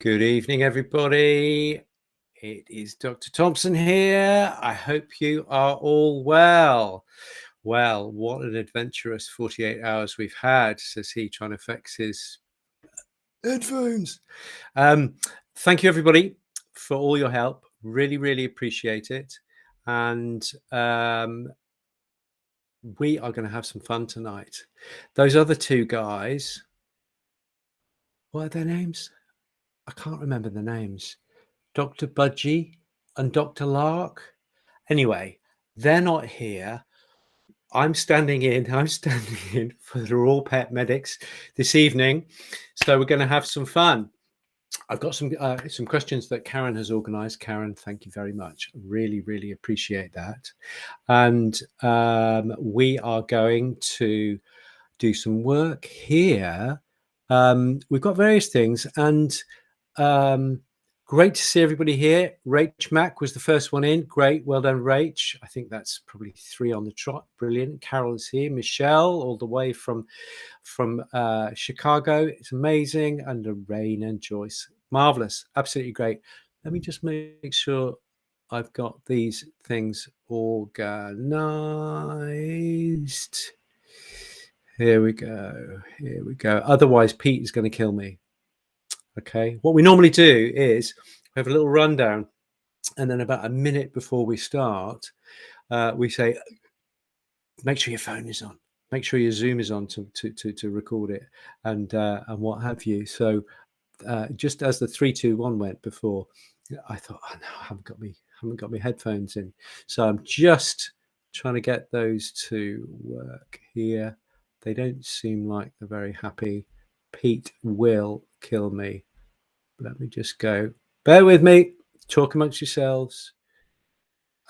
Good evening, everybody. It is Dr. Thompson here. I hope you are all well. Well, what an adventurous 48 hours we've had, says he, trying to fix his headphones. Thank you, everybody, for all your help. Really, really appreciate it. And we are going to have some fun tonight. Those other two guys, what are their names? I can't remember the names. Dr. Budgie and Dr. Larke. Anyway, they're not here. I'm standing in for the Raw Pet Medics this evening. So we're going to have some fun. I've got some questions that Karen has organized. Karen, thank you very much. Really, really appreciate that. And we are going to do some work here. We've got various things, and great to see everybody here. Rach Mack was the first one in. Great. Well done, Rach. I think that's probably 3 on the trot. Brilliant. Carol is here. Michelle, all the way from Chicago. It's amazing. And Lorraine and Joyce. Marvelous. Absolutely great. Let me just make sure I've got these things organized. Here we go. Here we go. Otherwise, Pete is going to kill me. Okay. What we normally do is we have a little rundown, and then about a minute before we start, we say, make sure your phone is on, make sure your Zoom is on to record it, and what have you. So just as the 3, 2, 1 went before, I thought, oh no, I haven't got my headphones in. So I'm just trying to get those to work here. They don't seem like they're very happy. Pete will kill me. Let me just go. Bear with me. Talk amongst yourselves.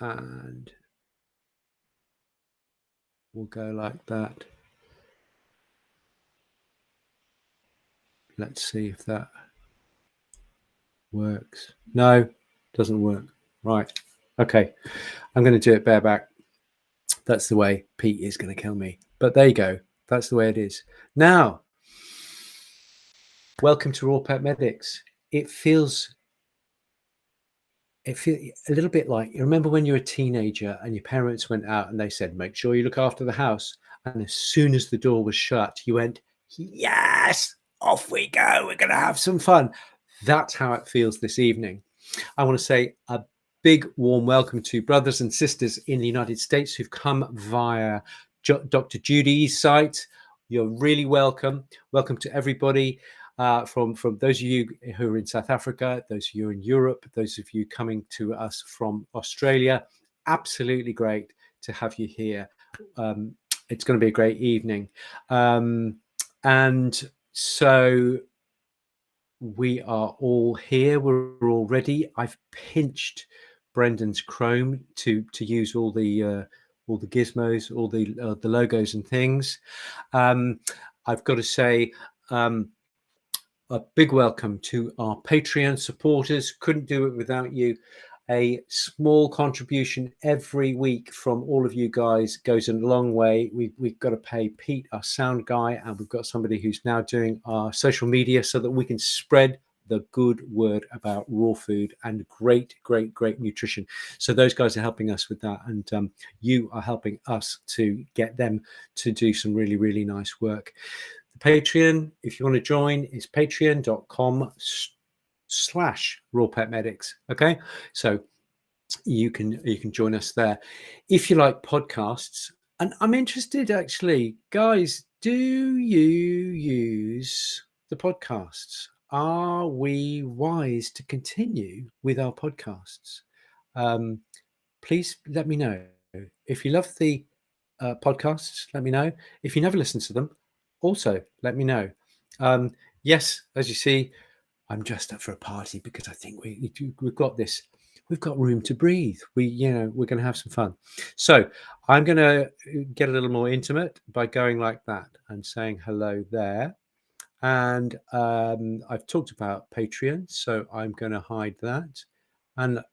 And we'll go like that. Let's see if that works. No, doesn't work. Right. Okay. I'm going to do it bareback. That's the way. Pete is going to kill me. But there you go. That's the way it is. Now, welcome to Raw Pet Medics. It feels a little bit like, you remember when you were a teenager and your parents went out and they said, make sure you look after the house. And as soon as the door was shut, you went, yes, off we go. We're going to have some fun. That's how it feels this evening. I want to say a big warm welcome to brothers and sisters in the United States who've come via Dr. Judy's site. You're really welcome. Welcome to everybody. From those of you who are in South Africa, those of you in Europe, those of you coming to us from Australia, absolutely great to have you here. It's going to be a great evening. And so we are all here. We're all ready. I've pinched Brendan's Chrome to use all the gizmos, all the logos and things. I've got to say, a big welcome to our Patreon supporters. Couldn't do it without you. A small contribution every week from all of you guys goes a long way. We've got to pay Pete, our sound guy, and we've got somebody who's now doing our social media so that we can spread the good word about raw food and great nutrition. So those guys are helping us with that, and you are helping us to get them to do some really nice work. Patreon, if you want to join, is patreon.com/rawpetmedics. Okay, so you can join us there. If you like podcasts, and I'm interested actually, guys, do you use the podcasts? Are we wise to continue with our podcasts? Please let me know. If you love the podcasts, let me know. If you never listen to them, also let me know. Yes, as you see, I'm dressed up for a party because I think we've got this. We've got room to breathe. We're going to have some fun. So I'm going to get a little more intimate by going like that and saying hello there. And I've talked about Patreon, so I'm going to hide that. And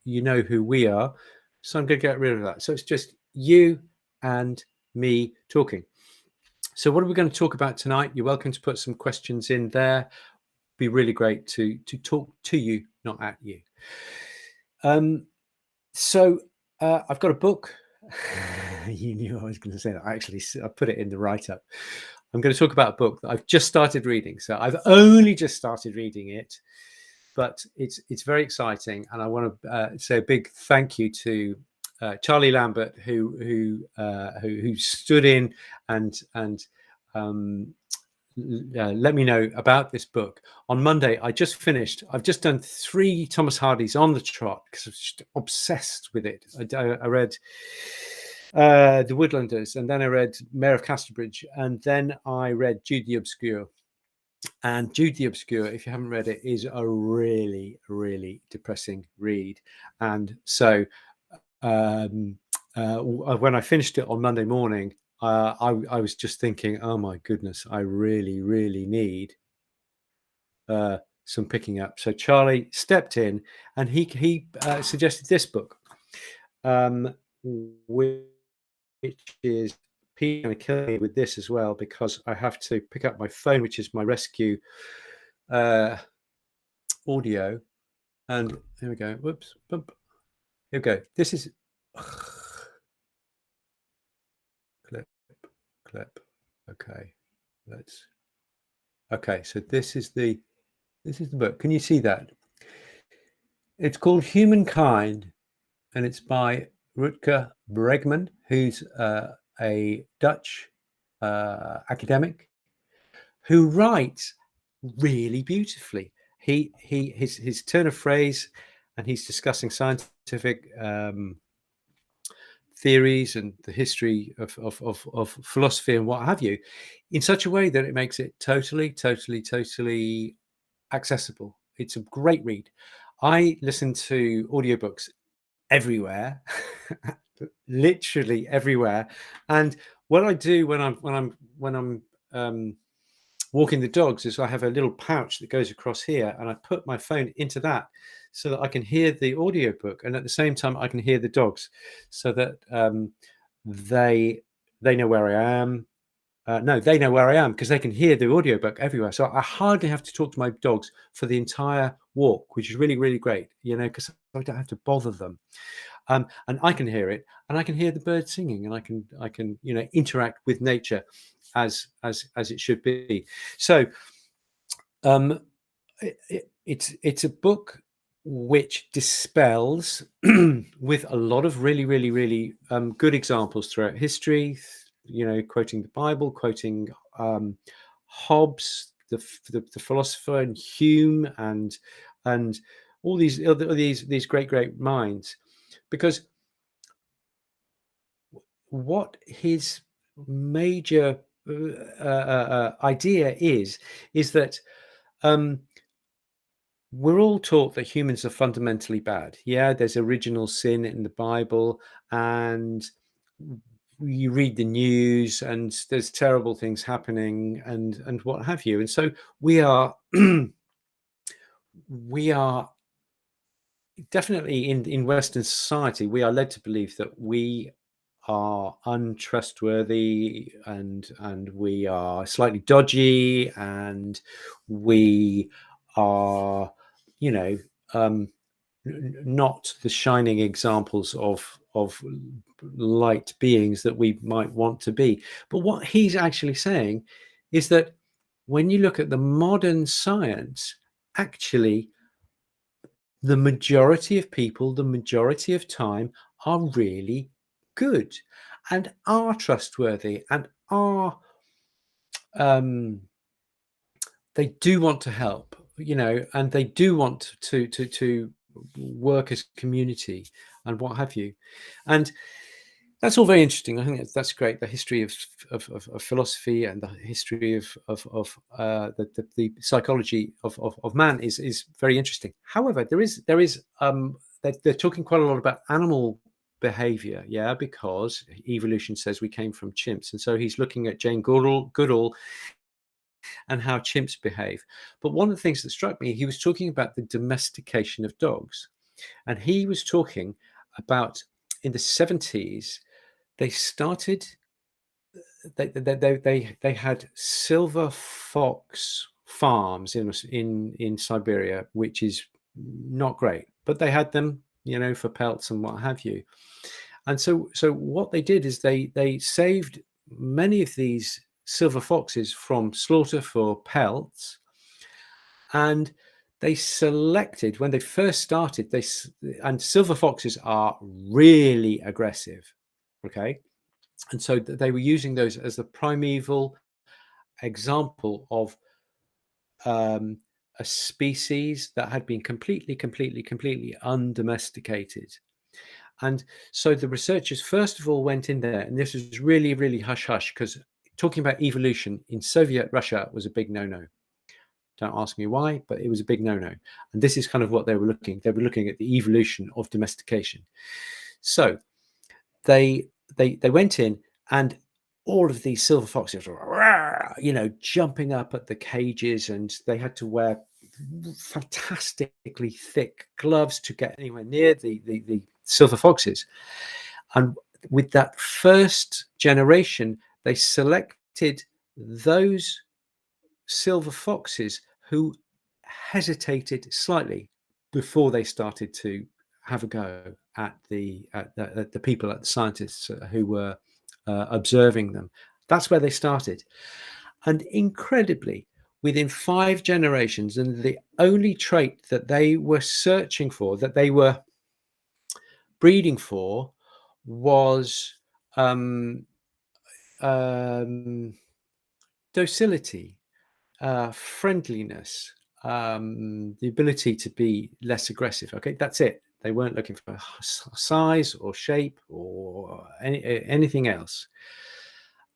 you know who we are, so I'm going to get rid of that. So it's just you and me talking. So what are we going to talk about tonight? You're welcome to put some questions in there. be really great to talk to you, not at you. So I've got a book. You knew I was going to say that. I put it in the write-up. I'm going to talk about a book that I've just started reading. So I've only just started reading it, but it's very exciting, and I want to say a big thank you to Charlie Lambert, who stood in and let me know about this book. On Monday, I've just done 3 Thomas Hardys on the trot because I was just obsessed with it. I read The Woodlanders, and then I read Mayor of Casterbridge, and then I read Jude the Obscure. And Jude the Obscure, if you haven't read it, is a really, really depressing read. And so when I finished it on Monday morning, I was just thinking, oh my goodness, I really, really need some picking up. So Charlie stepped in, and he suggested this book, which is Pete's going to kill me with this as well, because I have to pick up my phone, which is my rescue audio. And here we go. Whoops. Bump. Here we go. This is clip. Okay. Okay. So this is the book. Can you see that? It's called Humankind, and it's by Rutger Bregman, who's a Dutch academic who writes really beautifully. His turn of phrase, and he's discussing scientific theories and the history of philosophy and what have you, in such a way that it makes it totally accessible. It's a great read. I listen to audiobooks everywhere, literally everywhere. And what I do when I'm walking the dogs is I have a little pouch that goes across here, and I put my phone into that so that I can hear the audiobook, and at the same time I can hear the dogs, so that they know where I am. No, they know where I am because they can hear the audiobook everywhere. So I hardly have to talk to my dogs for the entire walk, which is really, really great, because I don't have to bother them. And I can hear it, and I can hear the birds singing, and I can interact with nature as it should be. So it's a book which dispels with a lot of really, really, really good examples throughout history, quoting the Bible, quoting Hobbes, the philosopher, and Hume, and all these great minds, because what his major idea is that we're all taught that humans are fundamentally bad. Yeah, there's original sin in the Bible, and you read the news, and there's terrible things happening, and what have you. And so we are we are definitely in Western society, we are led to believe that we are untrustworthy, and we are slightly dodgy, and we are not the shining examples of light beings that we might want to be. But what he's actually saying is that when you look at the modern science, actually the majority of people, the majority of time, are really good and are trustworthy, and are they do want to help, and they do want to work as a community and what have you. And that's all very interesting. I think that's great. The history of philosophy, and the history of the psychology of man is very interesting. However, there is they're talking quite a lot about animal behavior, because evolution says we came from chimps, and so he's looking at Jane Goodall and how chimps behave. But one of the things that struck me, he was talking about the domestication of dogs, and he was talking about in the 70s they started they had silver fox farms in Siberia, which is not great, but they had them, for pelts and what have you. And so what they did is they saved many of these silver foxes from slaughter for pelts, and they selected, when they first started, and silver foxes are really aggressive, okay? And so they were using those as the primeval example of a species that had been completely undomesticated. And so the researchers first of all went in there, and this was really, really hush hush, because talking about evolution in Soviet Russia was a big no-no. Don't ask me why, but it was a big no-no. And this is kind of what they were looking at the evolution of domestication. So they went in, and all of these silver foxes were, jumping up at the cages, and they had to wear fantastically thick gloves to get anywhere near the silver foxes. And with that first generation, they selected those silver foxes who hesitated slightly before they started to have a go at the people, at the scientists who were observing them. That's where they started. And incredibly, within 5 generations, and the only trait that they were searching for, that they were breeding for, was docility, friendliness, the ability to be less aggressive. Okay, that's it. They weren't looking for size or shape or anything else.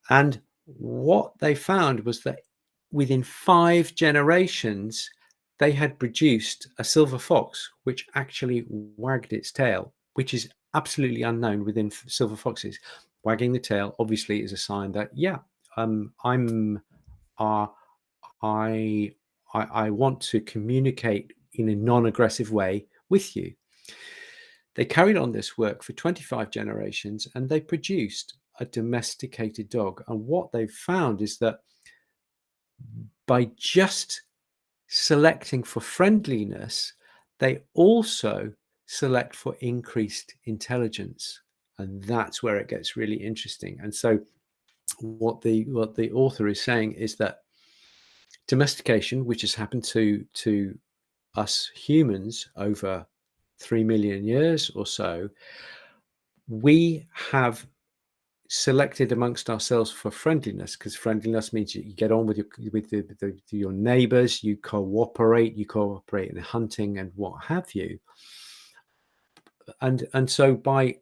And what they found was that within 5 generations, they had produced a silver fox which actually wagged its tail, which is absolutely unknown within silver foxes. Wagging the tail obviously is a sign that, I want to communicate in a non-aggressive way with you. They carried on this work for 25 generations, and they produced a domesticated dog. And what they've found is that by just selecting for friendliness, they also select for increased intelligence. And that's where it gets really interesting. And so what the author is saying is that domestication, which has happened to us humans over 3 million years or so, we have selected amongst ourselves for friendliness, because friendliness means you get on with your neighbors, you cooperate in hunting and what have you. And so by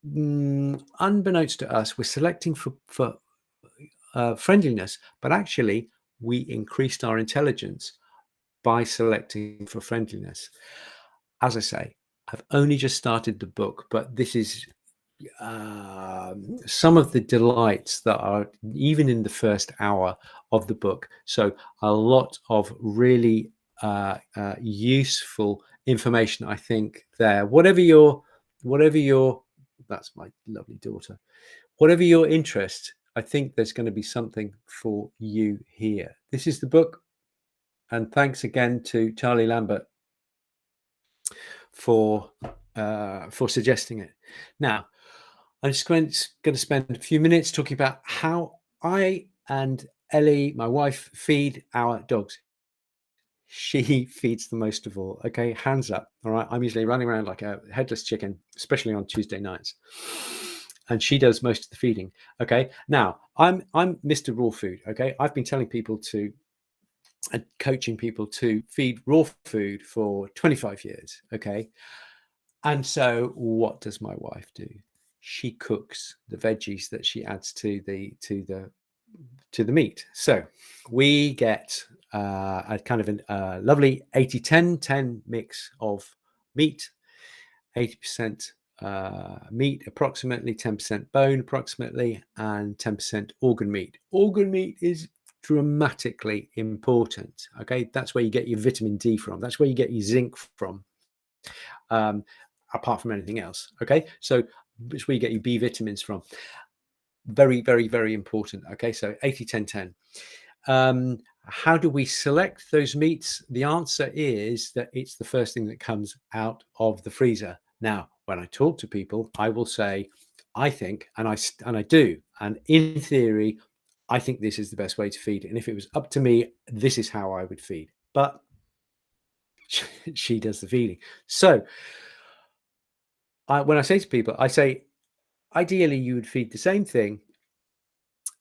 unbeknownst to us, we're selecting for friendliness, but actually we increased our intelligence by selecting for friendliness. As I say, I've only just started the book, but this is some of the delights that are even in the first hour of the book. So a lot of really useful information, I think, there. Whatever your, that's my lovely daughter. Whatever your interest, I think there's going to be something for you here. This is the book. And thanks again to Charlie Lambert for suggesting it. Now, I'm just going to spend a few minutes talking about how I and Ellie, my wife, feed our dogs. She feeds the most of all. Okay, hands up. All right, I'm usually running around like a headless chicken, especially on Tuesday nights, and she does most of the feeding. Okay, now I'm Mr. Raw Food. Okay, I've been telling people to and coaching people to feed raw food for 25 years. Okay, and so what does my wife do? She cooks the veggies that she adds to the meat. So we get a kind of a lovely 80-10-10 mix of meat, 80% meat approximately, 10% bone approximately, and 10% organ meat. Organ meat is dramatically important. Okay, that's where you get your vitamin D from. That's where you get your zinc from. Apart from anything else. Okay, so it's where you get your B vitamins from. Very, very, very important. Okay, so 80-10-10. How do we select those meats? The answer is that it's the first thing that comes out of the freezer. Now, when I talk to people, I will say, I think, and I do, and in theory, I think this is the best way to feed. And if it was up to me, this is how I would feed. But she does the feeding. So when I say to people, I say, ideally, you would feed the same thing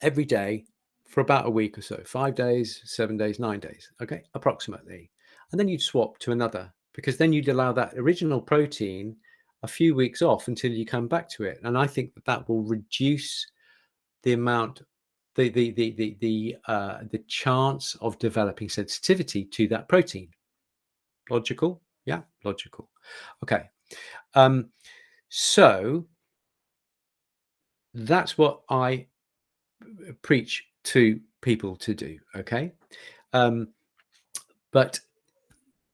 every day for about a week or so, 5 days, 7 days, 9 days, okay, approximately. And then you'd swap to another, because then you'd allow that original protein a few weeks off until you come back to it. And I think that that will reduce the amount, the chance of developing sensitivity to that protein. Logical? Yeah, logical. Okay. So that's what I preach to people to do. Okay. But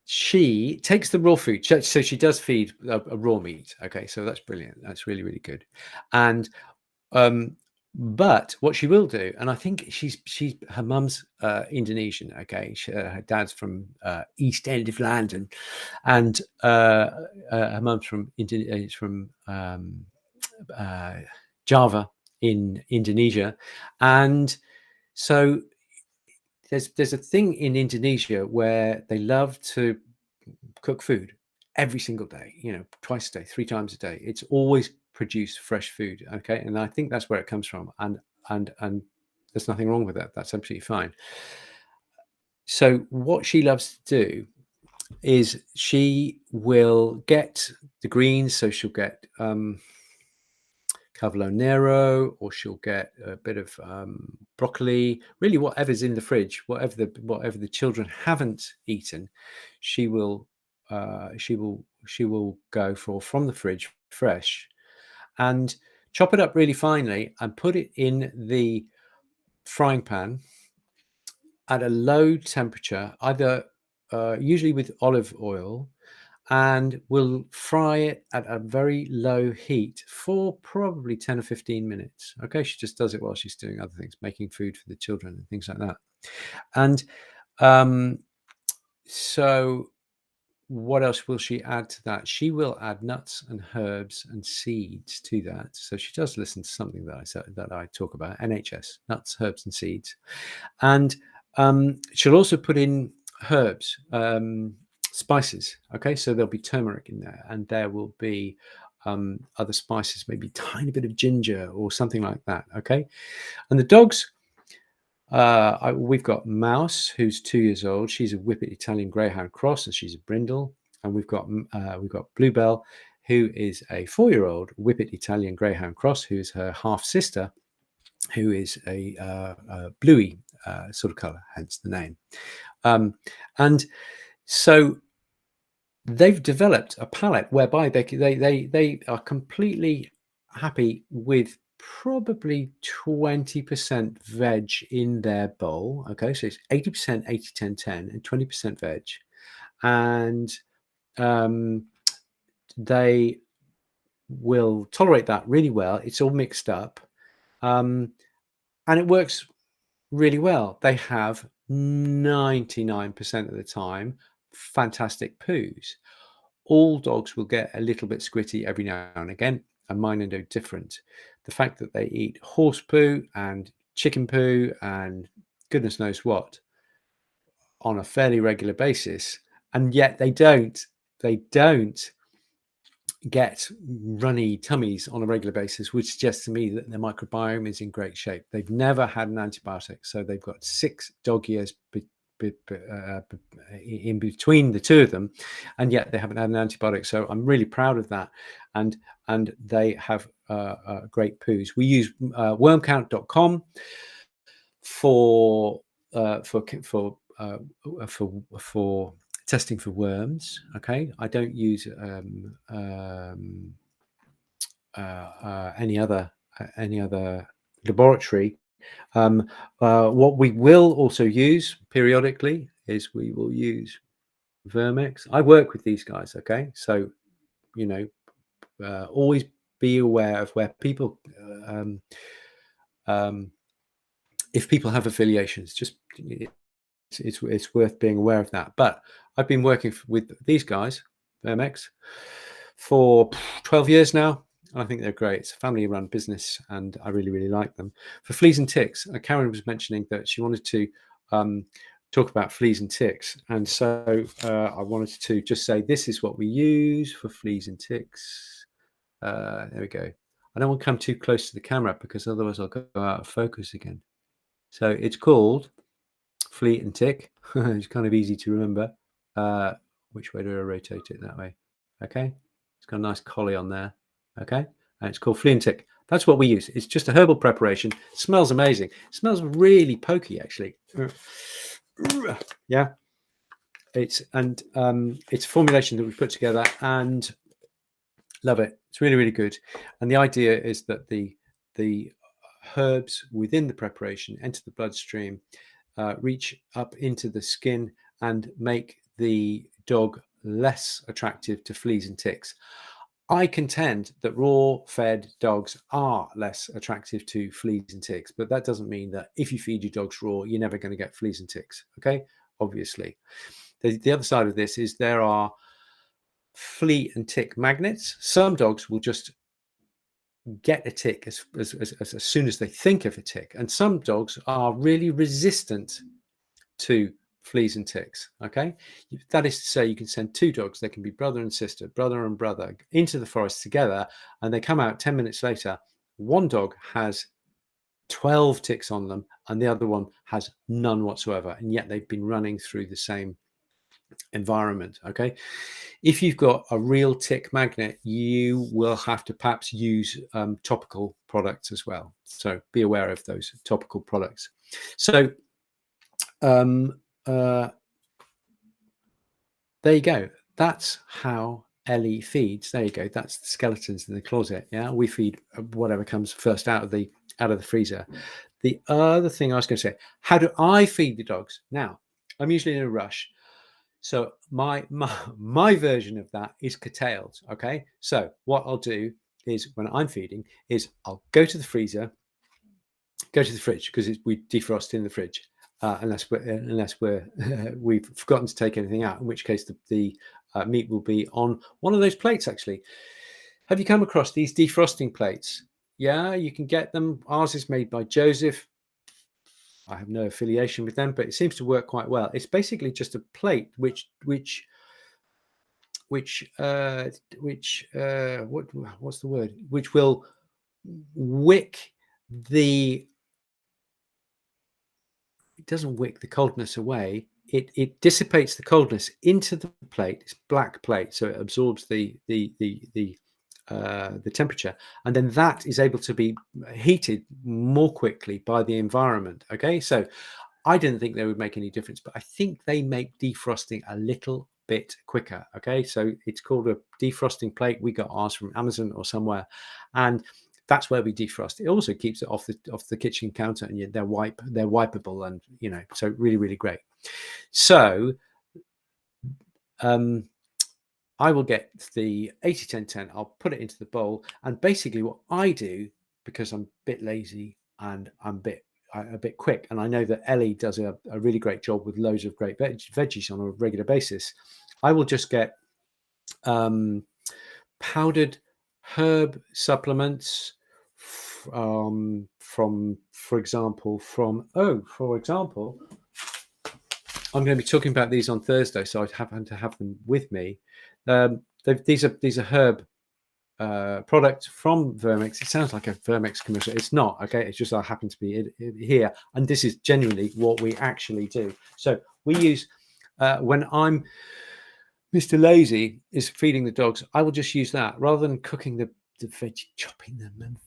she takes the raw food. So she does feed a raw meat. Okay. So that's brilliant. That's really, really good. And, but what she will do, and I think she's her mum's Indonesian. Okay. Her dad's from East End of London, and her mum's from Java in Indonesia. And so there's a thing in Indonesia where they love to cook food every single day, twice a day, 3 times a day. It's always produce fresh food. Okay. And I think that's where it comes from. And there's nothing wrong with that. That's absolutely fine. So what she loves to do is she will get the greens. So she'll get cavolo nero, or she'll get a bit of broccoli, really whatever's in the fridge, whatever the children haven't eaten, she will go for from the fridge fresh, and chop it up really finely and put it in the frying pan at a low temperature, either usually with olive oil, and we'll fry it at a very low heat for probably 10 or 15 minutes. Okay, she just does it while she's doing other things, making food for the children and things like that. And so what else will she add to that? She will add nuts and herbs and seeds to that. So she does listen to something that I talk about, NHS, nuts, herbs and seeds. And she'll also put in herbs, spices. Okay, so there'll be turmeric in there, and there will be other spices, maybe tiny bit of ginger or something like that. Okay, and the dogs, we've got Mouse, who's 2 years old. She's a Whippet Italian Greyhound cross, and she's a brindle. And we've got Bluebell, who is a 4-year-old Whippet Italian Greyhound cross, who's her half sister, who is a bluey sort of color, hence the name. And so they've developed a palate whereby they are completely happy with probably 20% veg in their bowl. Okay, so it's 80%, 80, 10, 10, and 20% veg. And they will tolerate that really well. It's all mixed up. And it works really well. They have 99% of the time fantastic poos. All dogs will get a little bit squitty every now and again, and mine are no different. The fact that they eat horse poo and chicken poo and goodness knows what on a fairly regular basis, and yet they don't get runny tummies on a regular basis, which suggests to me that their microbiome is in great shape. They've never had an antibiotic, so they've got 6 dog years in between the two of them, and yet they haven't had an antibiotic. So I'm really proud of that, and they have great poos. We use wormcount.com for testing for worms. Okay, I don't use any other laboratory. What we will also use periodically is we will use Vermex. I work with these guys. Okay, so always be aware of where people if people have affiliations, just it's worth being aware of that. But I've been working with these guys, Vermex, for 12 years now. I think they're great. It's a family-run business, and I really, really like them. For fleas and ticks, Karen was mentioning that she wanted to talk about fleas and ticks, and so I wanted to just say this is what we use for fleas and ticks. There we go. I don't want to come too close to the camera because otherwise I'll go out of focus again. So it's called Flea and Tick. It's kind of easy to remember. Which way do I rotate it? That way. Okay. It's got a nice collie on there. Okay. And it's called Flea and Tick. That's what we use. It's just a herbal preparation. It smells amazing. It smells really pokey, actually. Yeah. It's a formulation that we put together and love it. It's really, really good. And the idea is that the herbs within the preparation enter the bloodstream, reach up into the skin and make the dog less attractive to fleas and ticks. I contend that raw-fed dogs are less attractive to fleas and ticks, but that doesn't mean that if you feed your dogs raw, you're never going to get fleas and ticks, okay? Obviously. The other side of this is there are flea and tick magnets. Some dogs will just get a tick as soon as they think of a tick, and some dogs are really resistant to fleas and ticks. Okay, that is to say, you can send two dogs, they can be brother and sister, brother and brother, into the forest together, and they come out 10 minutes later. One dog has 12 ticks on them and the other one has none whatsoever, and yet they've been running through the same environment. Okay, if you've got a real tick magnet, you will have to perhaps use topical products as well, so be aware of those topical products. So there you go. That's how Ellie feeds. There you go. That's the skeletons in the closet. Yeah, we feed whatever comes first out of the freezer. The other thing I was going to say, how do I feed the dogs? Now, I'm usually in a rush, so my version of that is curtailed. Okay, so what I'll do is when I'm feeding is I'll go to the freezer, go to the fridge, because we defrost in the fridge. Unless we've forgotten to take anything out, in which case the meat will be on one of those plates. Actually, have you come across these defrosting plates? Yeah, you can get them. Ours is made by Joseph. I have no affiliation with them, but it seems to work quite well. It's basically just a plate what's the word? Which will wick the. It doesn't wick the coldness away. It dissipates the coldness into the plate. It's black plate, so it absorbs the temperature, and then that is able to be heated more quickly by the environment. Okay, so I didn't think they would make any difference, but I think they make defrosting a little bit quicker. Okay, so it's called a defrosting plate. We got ours from Amazon or somewhere, and that's where we defrost. It also keeps it off the kitchen counter, and they're wipeable, and so really, really great. So I will get the 80-10-10. I'll put it into the bowl, and basically what I do, because I'm a bit lazy and I'm a bit quick, and I know that Ellie does a really great job with loads of great veggies on a regular basis, I will just get powdered herb supplements from for example, I'm going to be talking about these on Thursday, so I happen to have them with me. These are herb product from Vermex. It sounds like a Vermex commercial. It's not. Okay, it's just I happen to be here, and this is genuinely what we actually do. So we use when I'm Mr. Lazy is feeding the dogs, I will just use that rather than cooking the veggie, chopping them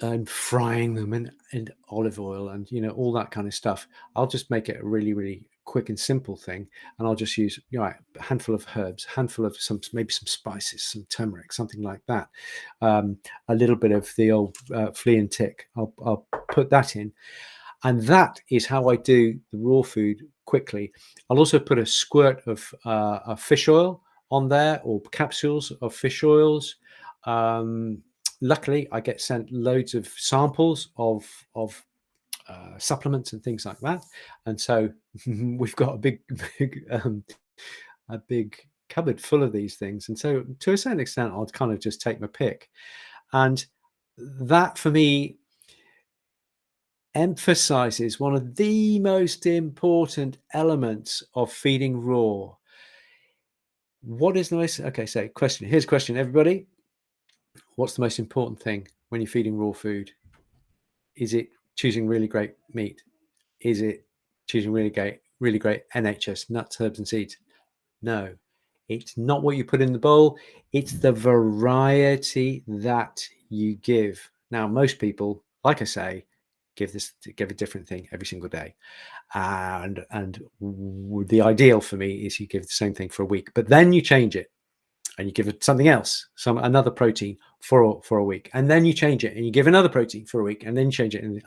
and frying them in olive oil and all that kind of stuff. I'll just make it a really, really quick and simple thing, and I'll just use a handful of herbs, handful of maybe some spices, some turmeric, something like that, a little bit of the old flea and tick. I'll put that in, and that is how I do the raw food quickly. I'll also put a squirt of fish oil on there, or capsules of fish oils. Luckily, I get sent loads of samples of supplements and things like that. And so we've got a big cupboard full of these things. And so to a certain extent, I'd kind of just take my pick. And that for me emphasizes one of the most important elements of feeding raw. What is the most, okay, so question, here's a question, everybody. What's the most important thing when you're feeding raw food? Is it choosing really great meat? Is it choosing really great NHS, nuts, herbs and seeds? No, it's not what you put in the bowl. It's the variety that you give. Now, most people, like I say, give a different thing every single day. And the ideal for me is you give the same thing for a week, but then you change it and you give it something else, another protein for a week, and then you change it and you give another protein for a week, and then you change it, and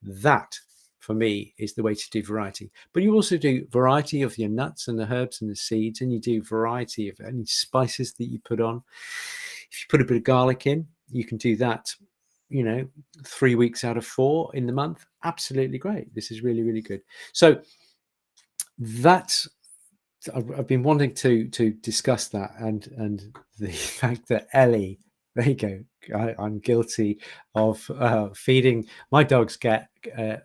that for me is the way to do variety. But you also do variety of your nuts and the herbs and the seeds, and you do variety of any spices that you put on. If you put a bit of garlic in, you can do that, 3 weeks out of 4 in the month. Absolutely great. This is really, really good. So that's, I've been wanting to discuss that, and the fact that Ellie, there you go, I'm guilty of feeding my dogs. Get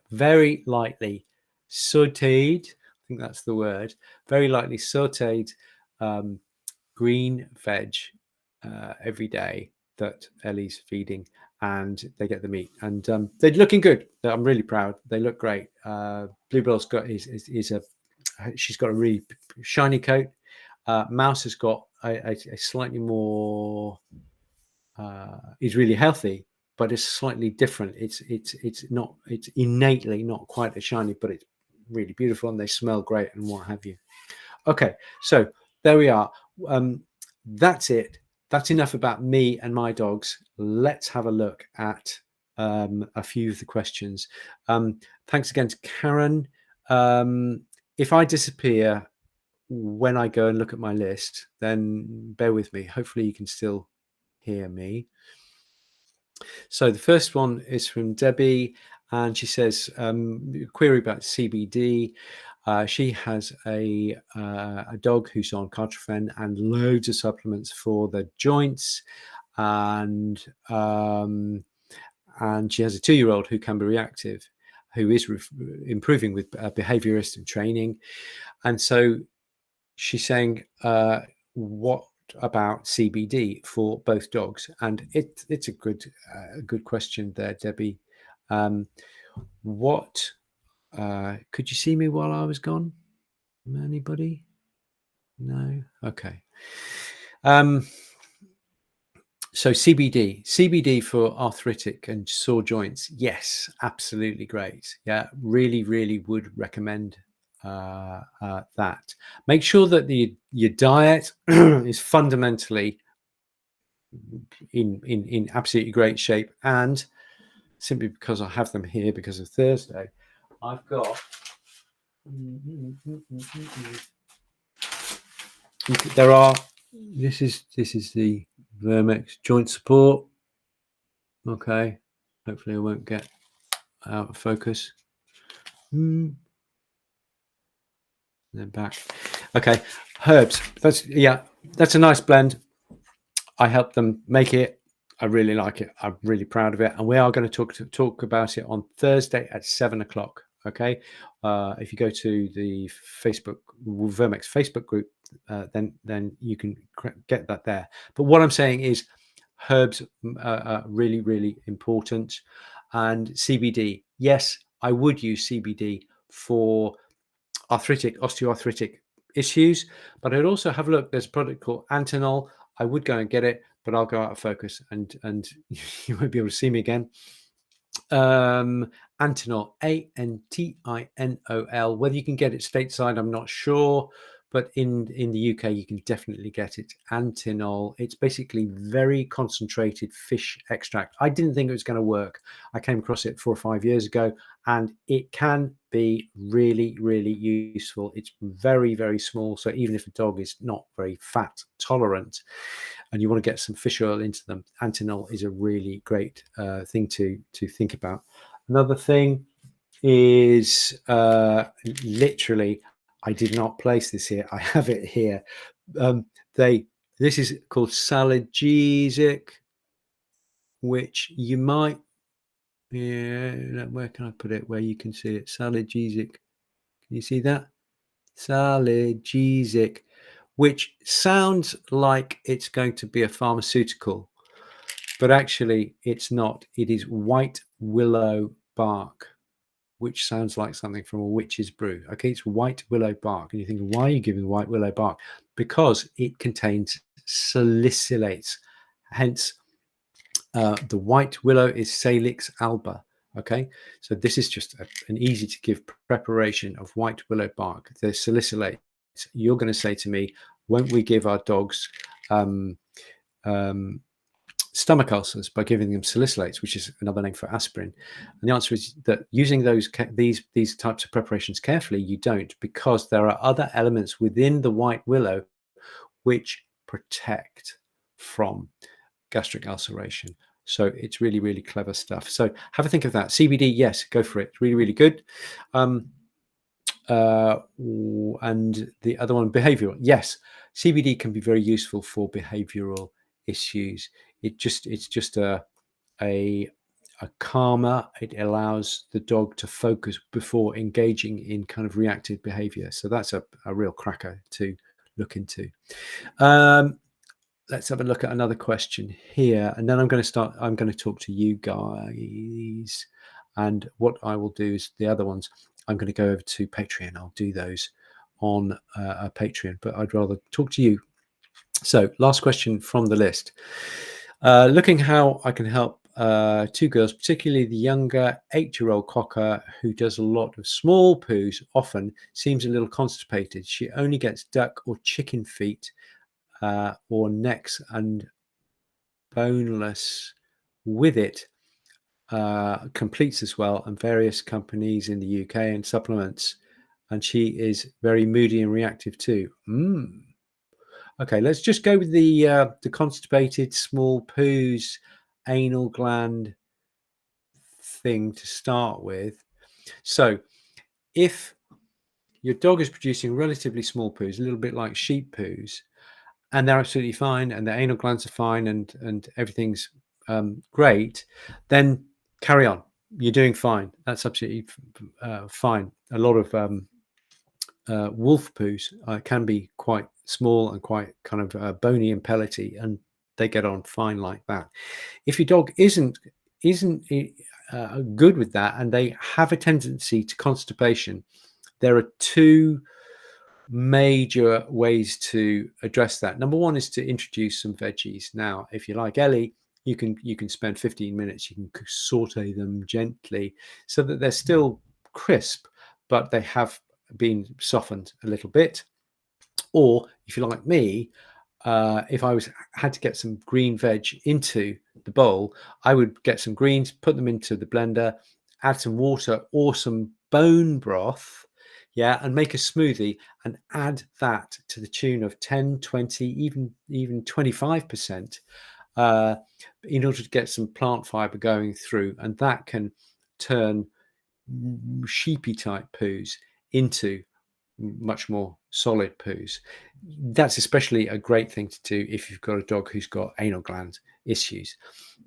very lightly sauteed, I think that's the word, very lightly sauteed green veg every day that Ellie's feeding, and they get the meat, and they're looking good. I'm really proud. They look great. Bluebell's got she's got a really shiny coat. Mouse has got a slightly more, is really healthy, but it's slightly different. It's innately not quite as shiny, but it's really beautiful, and they smell great and what have you. Okay, so there we are. That's it. That's enough about me and my dogs. Let's have a look at a few of the questions. Thanks again to Karen. If I disappear when I go and look at my list, then bear with me. Hopefully you can still hear me. So the first one is from Debbie, and she says, query about CBD. She has a dog who's on Cartrophen and loads of supplements for the joints, and she has a 2-year-old who can be reactive, who is improving with behaviorist and training. And so she's saying, what about CBD for both dogs? And it's a good question there, Debbie. What could you see me while I was gone? Anybody? No? Okay. So CBD for arthritic and sore joints. Yes, absolutely great. Yeah, really, really would recommend that. Make sure that your diet is fundamentally in absolutely great shape. And simply because I have them here because of Thursday, I've got this is the Vermex joint support. Okay, hopefully I won't get out of focus. Then back. Okay, herbs. That's a nice blend. I helped them make it. I really like it. I'm really proud of it, and we are going to talk about it on Thursday at 7 o'clock. Okay, if you go to the Vermex Facebook group, then you can get that there. But what I'm saying is, herbs are really, really important, and CBD. Yes, I would use CBD for osteoarthritic issues, but I'd also have a look. There's a product called Antinol. I would go and get it, but I'll go out of focus, and you won't be able to see me again. Antinol, Antinol. Whether you can get it stateside, I'm not sure, but in the UK you can definitely get it. Antinol. It's basically very concentrated fish extract. I didn't think it was going to work. I came across it 4 or 5 years ago, and it can be really, really useful. It's very, very small, so even if a dog is not very fat tolerant and you want to get some fish oil into them, Antinol is a really great thing to think about. Another thing is literally, I did not place this here. I have it here. This is called Salagesic, which you might, yeah, where can I put it? Where you can see it, Salagesic. Can you see that? Salagesic, which sounds like it's going to be a pharmaceutical, but actually it's not. It is white willow bark, which sounds like something from a witch's brew. Okay, it's white willow bark. And you think, why are you giving white willow bark? Because it contains salicylates. Hence, the white willow is Salix alba. Okay, so this is just an easy to give preparation of white willow bark. The salicylates. You're going to say to me, won't we give our dogs stomach ulcers by giving them salicylates, which is another name for aspirin? And the answer is that using these types of preparations carefully, you don't, because there are other elements within the white willow which protect from gastric ulceration. So it's really, really clever stuff. So have a think of that. CBD, yes, go for it. Really, really good. And the other one, behavioral. Yes, CBD can be very useful for behavioral issues. It's just a calmer. It allows the dog to focus before engaging in kind of reactive behavior. So that's a real cracker to look into. Let's have a look at another question here, and then I'm going to talk to you guys. And what I will do is the other ones, I'm going to go over to Patreon. I'll do those on a Patreon, but I'd rather talk to you. So last question from the list. Looking how I can help two girls, particularly the younger 8-year-old cocker who does a lot of small poos, often seems a little constipated. She only gets duck or chicken feet or necks and boneless with it. Completes as well, and various companies in the UK and supplements, and she is very moody and reactive too. Okay, let's just go with the constipated small poos anal gland thing to start with. So if your dog is producing relatively small poos, a little bit like sheep poos, and they're absolutely fine, and their anal glands are fine, and everything's great, then carry on. You're doing fine. That's absolutely fine. A lot of wolf poos can be quite small and quite kind of bony and pellety, and they get on fine like that. If your dog isn't good with that, and they have a tendency to constipation, there are two major ways to address that. Number one is to introduce some veggies. Now, if you like Ellie, you can spend 15 minutes, you can saute them gently so that they're still crisp, but they have been softened a little bit. Or if you're like me, if I had to get some green veg into the bowl, I would get some greens, put them into the blender, add some water or some bone broth, and make a smoothie, and add that to the tune of 10, 20, even 25%, in order to get some plant fiber going through, and that can turn sheepy type poos into much more solid poos. That's especially a great thing to do if you've got a dog who's got anal gland issues.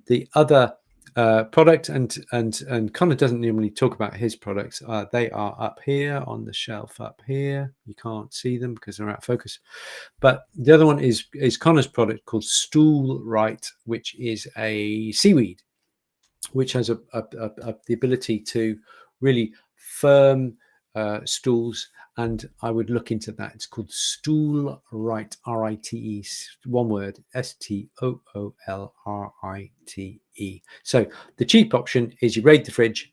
The other product, and Connor doesn't normally talk about his products, they are up here on the shelf up here. You can't see them because they're out of focus, but the other one is Connor's product called Stool Right, which is a seaweed which has the ability to really firm stools, and I would look into that. It's called Stool Right, R-I-T-E, one word, S-T-O-O-L-R-I-T-E. So the cheap option is you raid the fridge,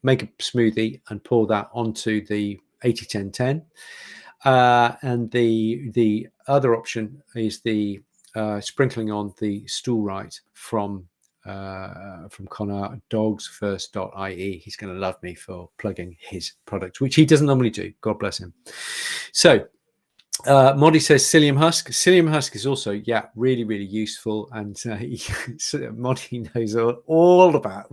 make a smoothie, and pour that onto the 80-10-10. And the other option is the sprinkling on the Stool Right from Connor, dogsfirst.ie. He's going to love me for plugging his product, which he doesn't normally do. God bless him. So Modi says psyllium husk. Psyllium husk is also, yeah, really, really useful. And Modi knows all about.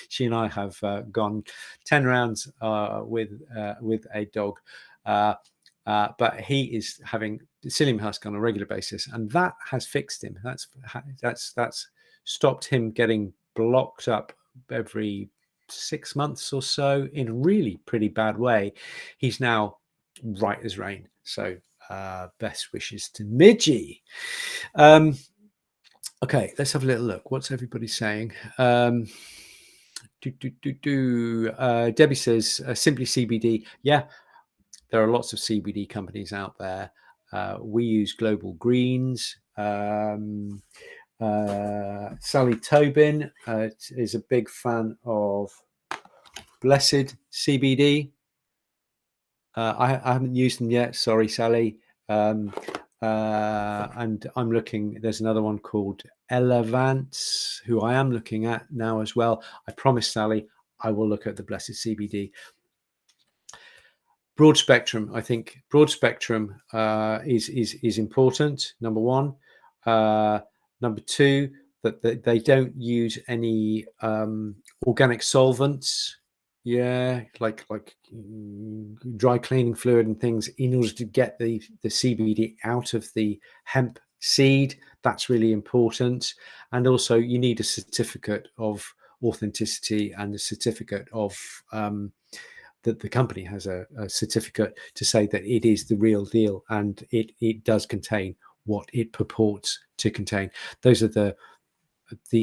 She and I have gone 10 rounds with a dog, but he is having psyllium husk on a regular basis, and that has fixed him. That's stopped him getting blocked up every 6 months or so in a really pretty bad way. He's now right as rain. So best wishes to Midgie. Okay, let's have a little look. What's everybody saying? Debbie says simply CBD. Yeah, there are lots of CBD companies out there. We use Global Greens. Sally Tobin is a big fan of Blessed CBD. I haven't used them yet. Sorry, Sally. And I'm looking. There's another one called Elevance, who I am looking at now as well. I promise, Sally, I will look at the Blessed CBD. Broad spectrum. I think broad spectrum is important. Number one. Number two, that they don't use any organic solvents. Yeah, like dry cleaning fluid and things in order to get the CBD out of the hemp seed. That's really important. And also you need a certificate of authenticity and a certificate of that the company has a certificate to say that it is the real deal and it does contain what it purports to contain. Those are the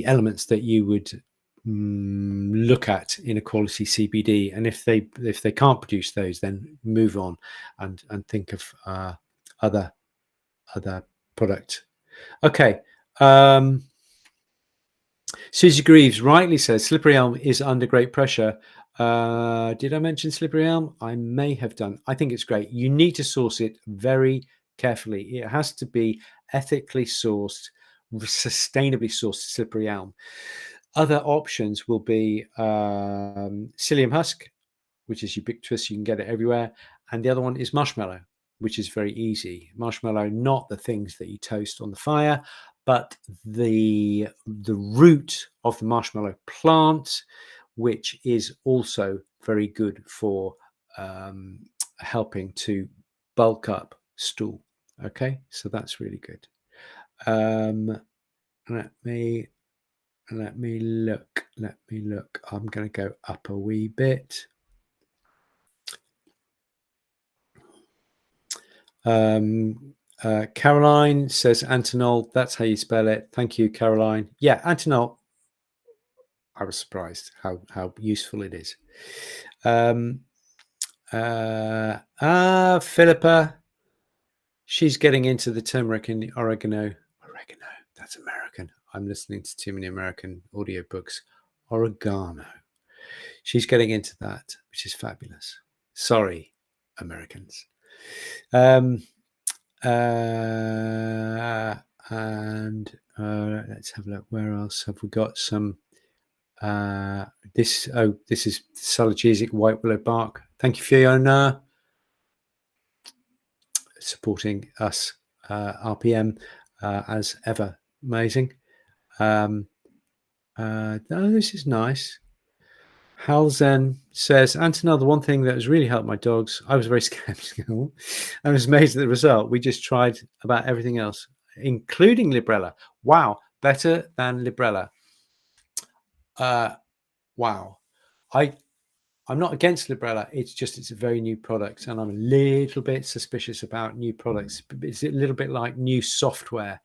elements that you would look at in a quality CBD, and if they can't produce those, then move on and think of other product. Okay. Susie Greaves rightly says slippery elm is under great pressure. Did I mention slippery elm? I may have done. I think it's great. You need to source it very carefully. It has to be ethically sourced, sustainably sourced slippery elm. Other options will be psyllium husk, which is ubiquitous. You can get it everywhere. And the other one is marshmallow, which is very easy. Marshmallow, not the things that you toast on the fire, but the root of the marshmallow plant, which is also very good for helping to bulk up stool. Okay, so that's really good. Let me look. I'm going to go up a wee bit. Caroline says Antonol. That's how you spell it. Thank you, Caroline. Yeah, Antonol. I was surprised how useful it is. Philippa. She's getting into the turmeric and oregano. Oregano. That's American. I'm listening to too many American audiobooks. Oregano. She's getting into that, which is fabulous. Sorry, Americans. And let's have a look. Where else have we got some? This is Salagesic white willow bark. Thank you, Fiona, supporting us. RPM as ever, amazing. This is nice. Halzen says, Antonel, the one thing that has really helped my dogs, I was very skeptical. I was amazed at the result. We just tried about everything else, including Librela. Wow, better than Librela. Wow. I'm not against Librela. It's a very new product, and I'm a little bit suspicious about new products. It's a little bit like new software.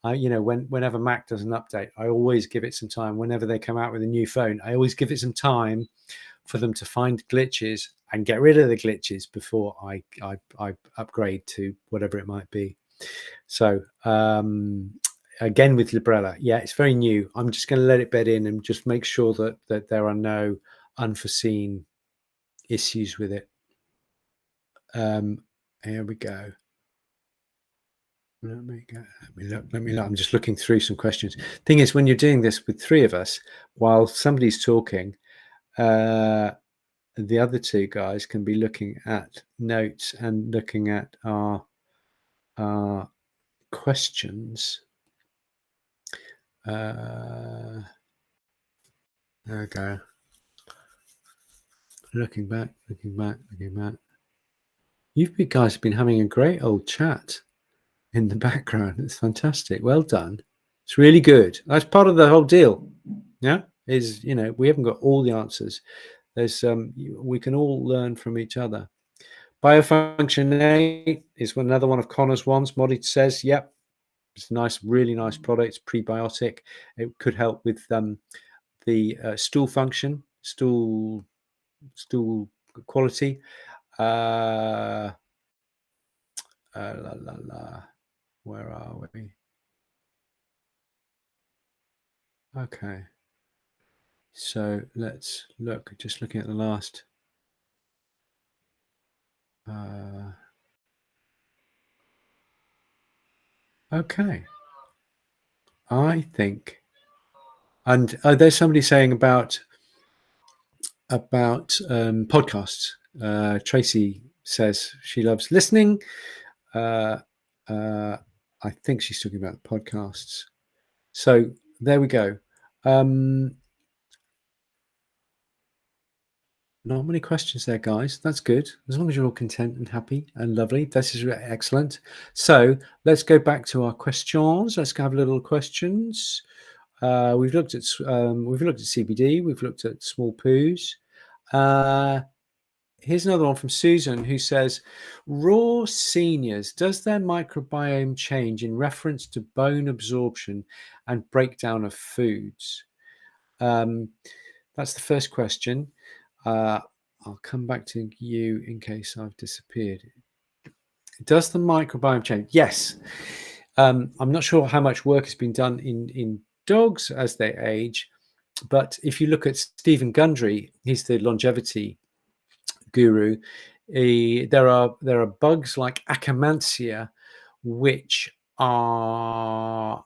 Whenever Mac does an update, I always give it some time. Whenever they come out with a new phone, I always give it some time for them to find glitches and get rid of the glitches before I upgrade to whatever it might be. So again with Librela, yeah, it's very new. I'm just going to let it bed in and just make sure that there are no unforeseen issues with it. Here we go. Let me look. I'm just looking through some questions. Thing is, when you're doing this with three of us, while somebody's talking, the other two guys can be looking at notes and looking at our questions. There we go. Looking back. You guys have been having a great old chat in the background. It's fantastic. Well done. It's really good. That's part of the whole deal. Yeah, is we haven't got all the answers. There's we can all learn from each other. Biofunction A is another one of Connor's ones. Molly says, yep, it's a nice, really nice product. It's prebiotic. It could help with the stool function, stool quality. La la la. Where are we? Okay. So let's look. Just looking at the last. Okay. I think, and there's somebody saying about podcasts. Tracy says she loves listening. I think she's talking about podcasts. So there we go. Not many questions there, guys. That's good. As long as you're all content and happy and lovely. This is excellent. So let's go back to our questions. Let's have little questions. We've looked at CBD. We've looked at small poos. Here's another one from Susan who says, raw seniors, does their microbiome change in reference to bone absorption and breakdown of foods? That's the first question. I'll come back to you in case I've disappeared. Does the microbiome change? Yes. I'm not sure how much work has been done in dogs as they age, but if you look at Stephen Gundry, he's the longevity guru. There are bugs like Akkermansia, which are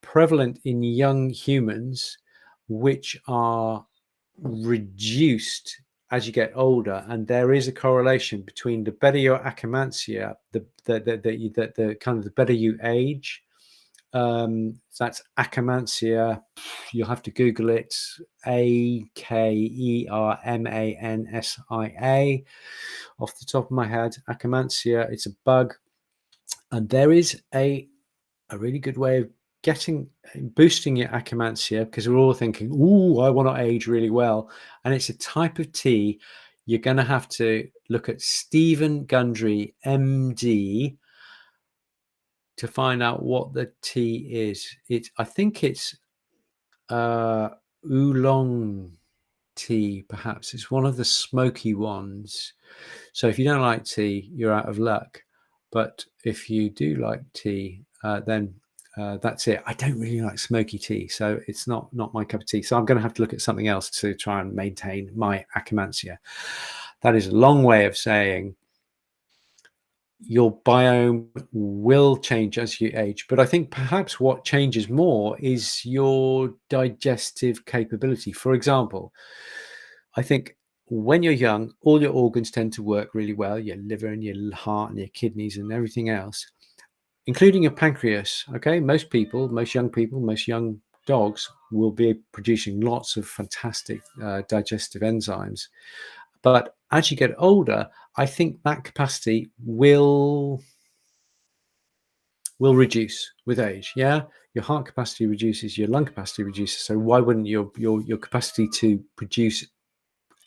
prevalent in young humans, which are reduced as you get older, and there is a correlation between the better your Akkermansia, the kind of the better you age. That's Akkermansia. You'll have to Google it. Akkermansia. Off the top of my head, Akkermansia. It's a bug, and there is a really good way of boosting your Akkermansia, because we're all thinking, "Ooh, I want to age really well," and it's a type of tea. You're going to have to look at Stephen Gundry, MD, to find out what the tea is. I think it's oolong tea, perhaps. It's one of the smoky ones. So if you don't like tea, you're out of luck. But if you do like tea, then that's it. I don't really like smoky tea, so it's not my cup of tea. So I'm going to have to look at something else to try and maintain my Akkermansia. That is a long way of saying your biome will change as you age, but I think perhaps what changes more is your digestive capability. For example, I think when you're young, all your organs tend to work really well, your liver and your heart and your kidneys and everything else, including your pancreas. Okay, most young people, most young dogs will be producing lots of fantastic digestive enzymes. But as you get older, I think that capacity will reduce with age. Yeah, your heart capacity reduces, your lung capacity reduces. So why wouldn't your capacity to produce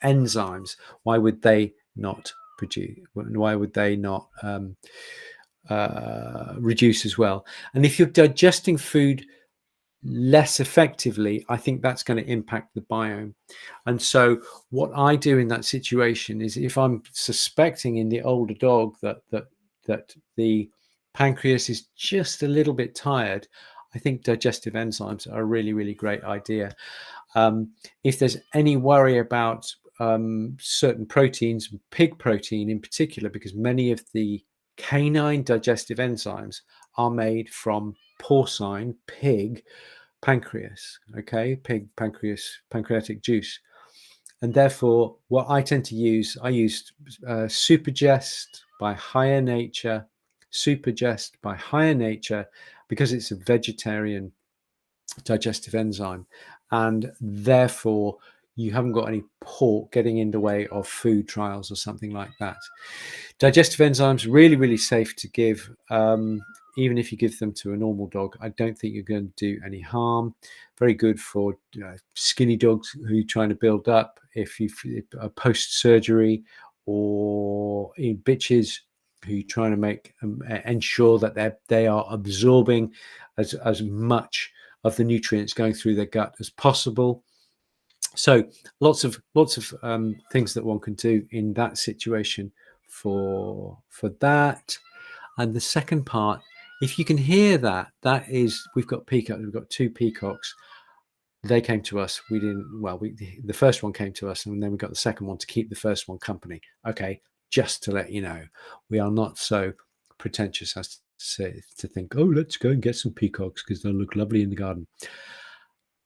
enzymes? Why would they not produce? Why would they not reduce as well? And if you're digesting food less effectively, I think that's going to impact the biome. And so what I do in that situation is, if I'm suspecting in the older dog that the pancreas is just a little bit tired, I think digestive enzymes are a really, really great idea. If there's any worry about certain proteins, pig protein in particular, because many of the canine digestive enzymes are made from porcine, pig pancreas, okay, pig pancreatic juice. And therefore, what I tend to use, I used Supergest by Higher Nature, Supergest by Higher Nature, because it's a vegetarian digestive enzyme, and therefore you haven't got any pork getting in the way of food trials or something like that. Digestive enzymes really, really safe to give. Even if you give them to a normal dog, I don't think you're going to do any harm. Very good for skinny dogs who are trying to build up, if you post surgery, or in bitches who are trying to make ensure that they are absorbing as much of the nutrients going through their gut as possible. So lots of things that one can do in that situation for that. And the second part, if you can hear that, that is, we've got peacocks. We've got 2 peacocks. They came to us. We didn't. Well, the first one came to us, and then we got the second one to keep the first one company. Okay, just to let you know, we are not so pretentious as to think, oh, let's go and get some peacocks because they'll look lovely in the garden.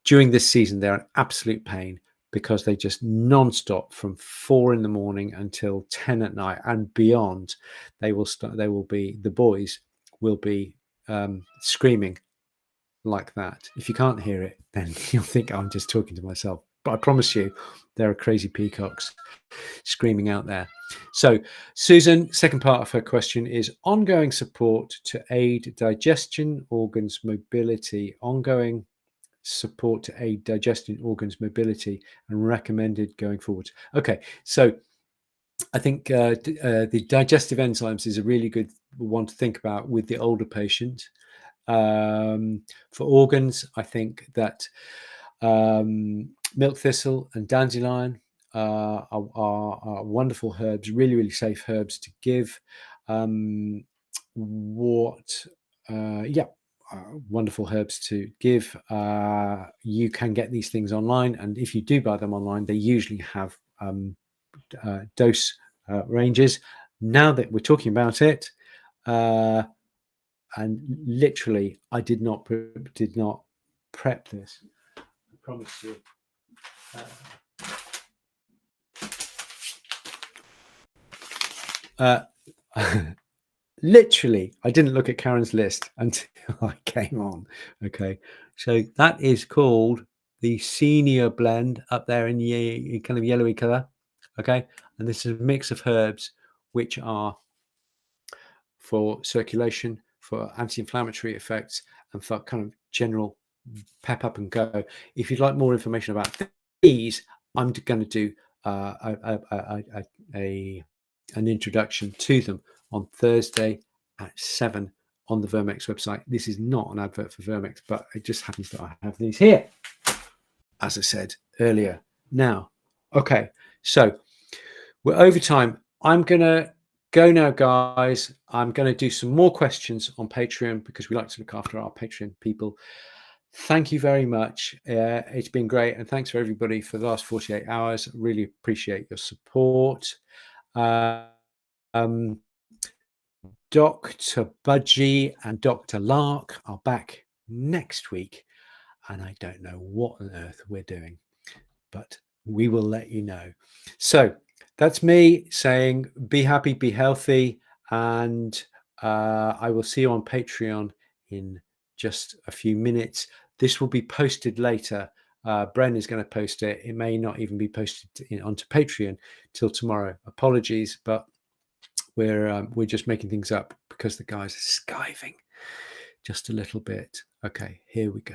During this season, they're an absolute pain because they just non-stop from 4 in the morning until 10 at night and beyond. The boys will be screaming like that. If you can't hear it, then you'll think I'm just talking to myself. But I promise you, there are crazy peacocks screaming out there. So Susan, second part of her question is ongoing support to aid digestion organs mobility, ongoing support to aid digestion organs mobility and recommended going forward. Okay, so I think the digestive enzymes is a really good one to think about with the older patient. For organs, I think that milk thistle and dandelion are wonderful herbs, really, really safe herbs to give. Wonderful herbs to give. You can get these things online, and if you do buy them online, they usually have dose ranges. Now that we're talking about it, and literally, I did not prep this. I promise you. Literally, I didn't look at Karen's list until I came on. Okay, so that is called the Senior Blend up there in the kind of yellowy color. Okay, and this is a mix of herbs which are for circulation, for anti-inflammatory effects, and for kind of general pep up and go. If you'd like more information about these, I'm going to do an introduction to them on Thursday at 7 on the Vermex website. This is not an advert for Vermex, but it just happens that I have these here, as I said earlier. Now, okay, so we're over time. I'm going to go now, guys. I'm going to do some more questions on Patreon because we like to look after our Patreon people. Thank you very much. It's been great. And thanks for everybody for the last 48 hours. Really appreciate your support. Dr. Budgie and Dr. Larke are back next week. And I don't know what on earth we're doing, but we will let you know. So that's me saying be happy, be healthy. And I will see you on Patreon in just a few minutes. This will be posted later. Bren is going to post it. It may not even be posted onto Patreon till tomorrow. Apologies, but we're just making things up because the guys are skiving just a little bit. Okay, here we go.